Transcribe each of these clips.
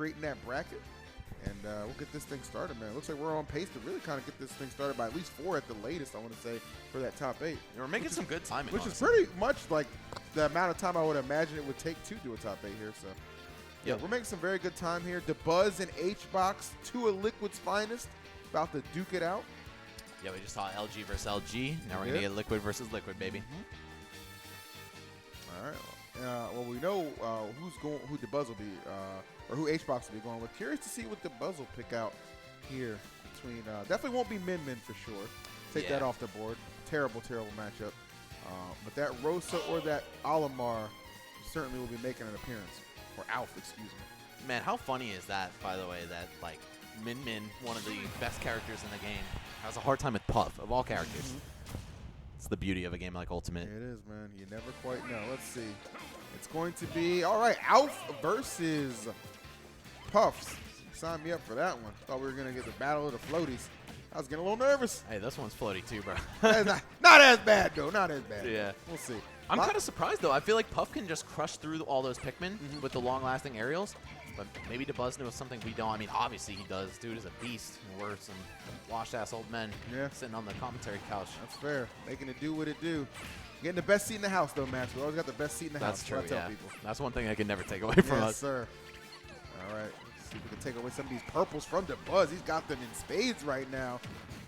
creating that bracket. And we'll get this thing started, man. Looks like we're on pace to really kind of get this thing started by at least 4 at the latest, I want to say, for that top 8. We're making some good timing. Which is pretty much like the amount of time I would imagine it would take to do a top 8 here. So, yeah, we're making some very good time here. Dabuz and Hbox, 2 of Liquid's finest, about to duke it out. Yeah, we just saw LG versus LG. Now we're going to get Liquid versus Liquid, baby. All right. Well, we know who Dabuz will be, or who Hbox will be going with. Curious to see what Dabuz will pick out here between. Definitely won't be Min for sure. Take that off the board. Terrible, terrible matchup. But that Rosa or that Olimar certainly will be making an appearance. Or Alf, excuse me. Man, how funny is that, by the way, that like Min, one of the best characters in the game, has a hard time with Puff of all characters. It's the beauty of a game like Ultimate. It is, man. You never quite know. Let's see. It's going to be, all right, Alf versus Puffs. Sign me up for that one. Thought we were going to get the battle of the floaties. I was getting a little nervous. Hey, this one's floaty too, bro. not as bad, though. Not as bad. Yeah. We'll see. I'm kind of surprised, though. I feel like Puff can just crush through all those Pikmin with the long-lasting aerials. But maybe Dabuz knows something we don't. I mean, obviously he does. Dude is a beast. We're some washed-ass old men sitting on the commentary couch. That's fair. Making it do what it do. Getting the best seat in the house, though, Max. We always got the best seat in the house. That's true, tell people. That's one thing I can never take away from us. Yes, sir. All right. Let's see if we can take away some of these purples from Dabuz. He's got them in spades right now.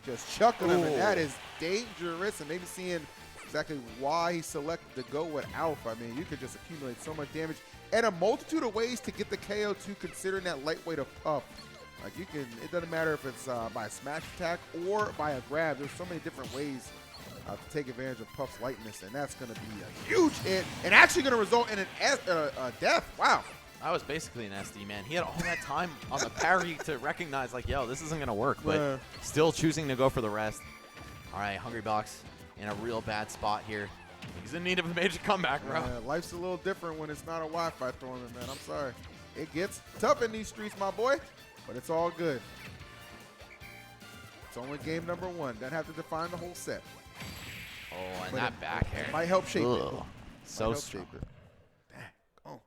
Just chucking them, and that is dangerous. And maybe seeing exactly why he selected to go with Alf. I mean, you could just accumulate so much damage. And a multitude of ways to get the KO too, considering that lightweight of Puff. Like you can, it doesn't matter if it's by a smash attack or by a grab. There's so many different ways to take advantage of Puff's lightness, and that's going to be a huge hit and actually going to result in a death. Wow. I was basically an SD, man. He had all that time on the parry to recognize, like, yo, this isn't going to work, but still choosing to go for the rest. All right, Hungrybox in a real bad spot here. He's in need of a major comeback, bro. Life's a little different when it's not a Wi-Fi tournament, man. I'm sorry. It gets tough in these streets, my boy, but it's all good. It's only game number 1. Doesn't have to define the whole set. Oh, and that back air. Might help shape it. So strong. Dang. Oh.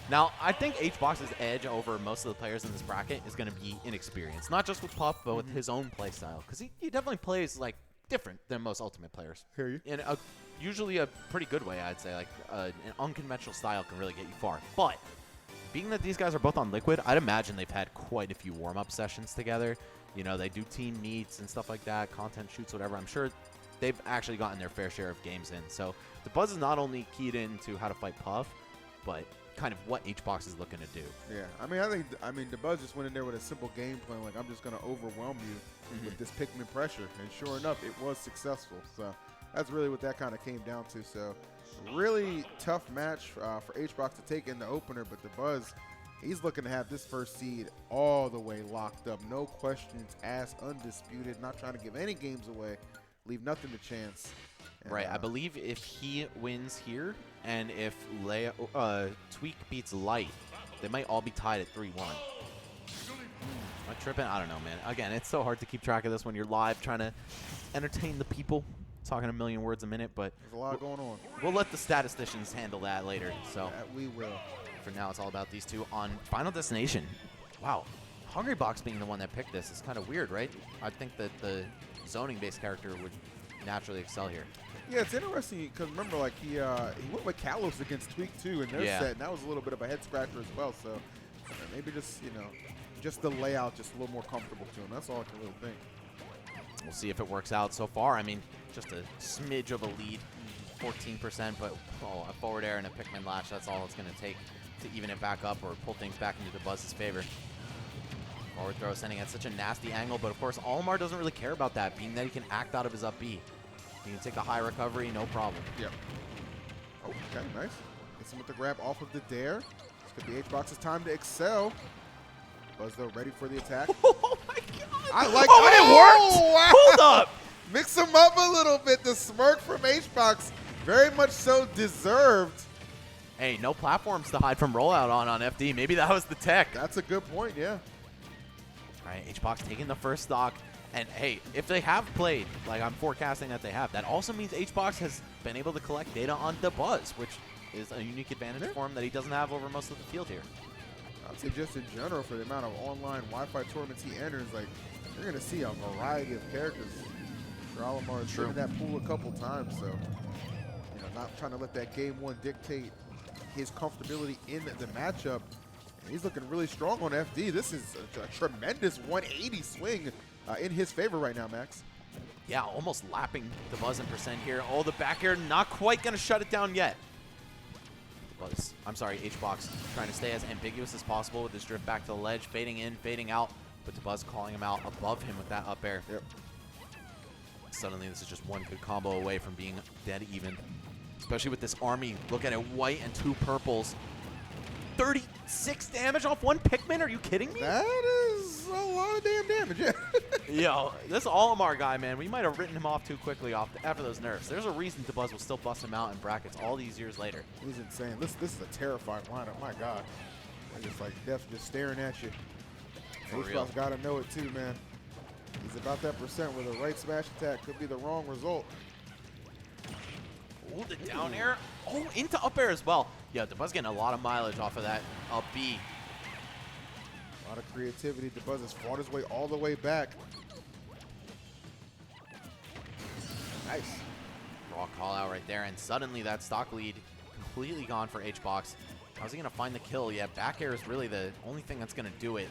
Now, I think Hbox's edge over most of the players in this bracket is going to be inexperience. Not just with Puff, but with his own play style. Because he definitely plays, like, different than most Ultimate players. Hear you. In usually a pretty good way, I'd say. Like, an unconventional style can really get you far. But being that these guys are both on Liquid, I'd imagine they've had quite a few warm-up sessions together. You know, they do team meets and stuff like that, content shoots, whatever. I'm sure they've actually gotten their fair share of games in. So Dabuz is not only keyed into how to fight Puff, but kind of what Hbox is looking to do. Yeah, I mean, Dabuz just went in there with a simple game plan, like I'm just going to overwhelm you with this Pikmin pressure, and sure enough, it was successful. So that's really what that kind of came down to. So really tough match for Hbox to take in the opener, but Dabuz, he's looking to have this first seed all the way locked up, no questions asked, undisputed, not trying to give any games away, leave nothing to chance. And, right, I believe if he wins here, and if Tweek beats Light, they might all be tied at 3-1. Am I tripping? I don't know, man. Again, it's so hard to keep track of this when you're live trying to entertain the people, talking a million words a minute, but there's a lot going on. We'll let the statisticians handle that later. So that we will. For now, it's all about these two on Final Destination. Wow, Hungrybox being the one that picked this is kind of weird, right? I think that the zoning-based character would naturally excel here. Yeah, it's interesting because remember, like he went with Kalos against Tweek too in their set, and that was a little bit of a head scratcher as well. So maybe just just the layout just a little more comfortable to him. That's all I can really think. We'll see if it works out. So far, I mean, just a smidge of a lead, 14%, but a forward air and a Pikmin lash. That's all it's going to take to even it back up or pull things back into Dabuz's favor. Forward throw sending at such a nasty angle, but of course, Olimar doesn't really care about that, being that he can act out of his up B. He can take the high recovery, no problem. Yep. Oh, okay, nice. Gets him with the grab off of the dare. This could be Hbox's time to excel. Buzz, though, ready for the attack. Oh, my God. I like and it worked. Wow. Hold up. Mix him up a little bit. The smirk from Hbox, very much so deserved. Hey, no platforms to hide from rollout on FD. Maybe that was the tech. That's a good point, yeah. All right, Hbox taking the first stock. And, hey, if they have played, like I'm forecasting that they have, that also means Hbox has been able to collect data on Dabuz, which is a unique advantage for him that he doesn't have over most of the field here. I'd say just in general for the amount of online Wi-Fi tournaments he enters, like you're gonna see a variety of characters. Alamar has been in that pool a couple times, so you know, not trying to let that game one dictate his comfortability in the matchup. And he's looking really strong on FD. This is a tremendous 180 swing in his favor right now, Max. Yeah, almost lapping Dabuz in percent here. Oh, the back air not quite going to shut it down yet. Dabuz, I'm sorry, Hbox trying to stay as ambiguous as possible with this drift back to the ledge, fading in, fading out, but Dabuz calling him out above him with that up air. Yep. Suddenly, this is just one good combo away from being dead even. Especially with this army. Look at it, white and 2 purples. 36 damage off 1 Pikmin? Are you kidding me? That is a lot of damn damage, yeah. Yo, this Olimar guy, man, we might have written him off too quickly after those nerfs. There's a reason Dabuz will still bust him out in brackets all these years later. He's insane. This is a terrifying lineup. My God. I just like Def just staring at you. Hbox got to know it too, man. He's about that percent where the right smash attack could be the wrong result. Oh, the down air. Oh, into up air as well. Yeah, Dabuz getting a lot of mileage off of that up B. A lot of creativity. Dabuz has fought his way all the way back. Nice. Raw call out right there, and suddenly that stock lead completely gone for Hbox. How's he going to find the kill? Yeah, back air is really the only thing that's going to do it.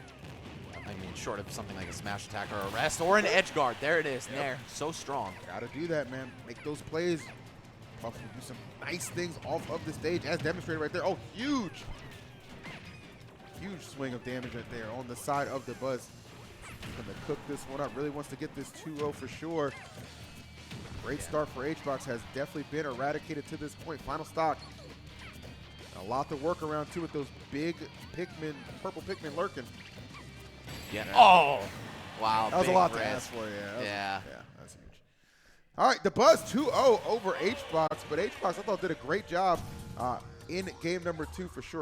I mean, short of something like a smash attack or a rest or an edge guard. There it is. Yep. There. So strong. Gotta do that, man. Make those plays. Puff can do some nice things off of the stage as demonstrated right there. Oh, huge. Huge swing of damage right there on the side of Dabuz. Gonna cook this one up. Really wants to get this 2-0 for sure. Great start for Hbox. Has definitely been eradicated to this point. Final stock. A lot to work around too with those big Pikmin, purple Pikmin lurking. Yeah. Oh, wow. That was a lot risk to ask for, yeah. Yeah, that's huge. All right, Dabuz 2-0 over Hbox, but Hbox I thought did a great job in game number 2 for sure.